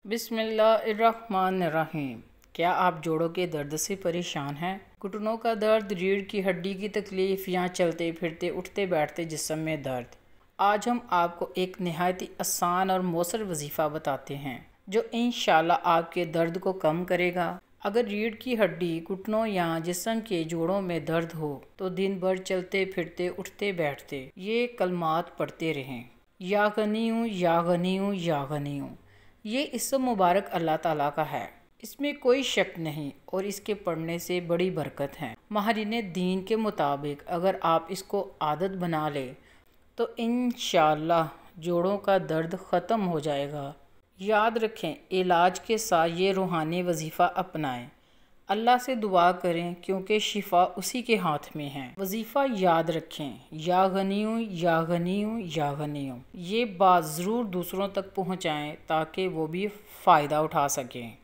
बिस्मिल्लाहिर्रहमानिर्रहीम। क्या आप जोड़ों के दर्द से परेशान हैं? घुटनों का दर्द, रीढ़ की हड्डी की तकलीफ़ या चलते फिरते उठते बैठते जिस्म में दर्द। आज हम आपको एक नहायत आसान और मौसर वजीफ़ा बताते हैं जो इंशाअल्लाह आपके दर्द को कम करेगा। अगर रीढ़ की हड्डी, घुटनों या जिस्म के जोड़ों में दर्द हो तो दिन भर चलते फिरते उठते बैठते ये कलमात पढ़ते रहें। या गनी हूँ, या गनी हूँ, या गनी हूँ। ये इसम मुबारक अल्लाह ताला का है, इसमें कोई शक नहीं और इसके पढ़ने से बड़ी बरकत है। माहिरीन दीन के मुताबिक अगर आप इसको आदत बना लें तो इंशाअल्लाह जोड़ों का दर्द ख़त्म हो जाएगा। याद रखें, इलाज के साथ ये रूहानी वजीफ़ा अपनाएं। अल्लाह से दुआ करें क्योंकि शिफा उसी के हाथ में है। वजीफ़ा याद रखें, या गनी हूँ, या गनी हूँ, या गनी हूँ। ये बात ज़रूर दूसरों तक पहुँचाएँ ताकि वो भी फ़ायदा उठा सकें।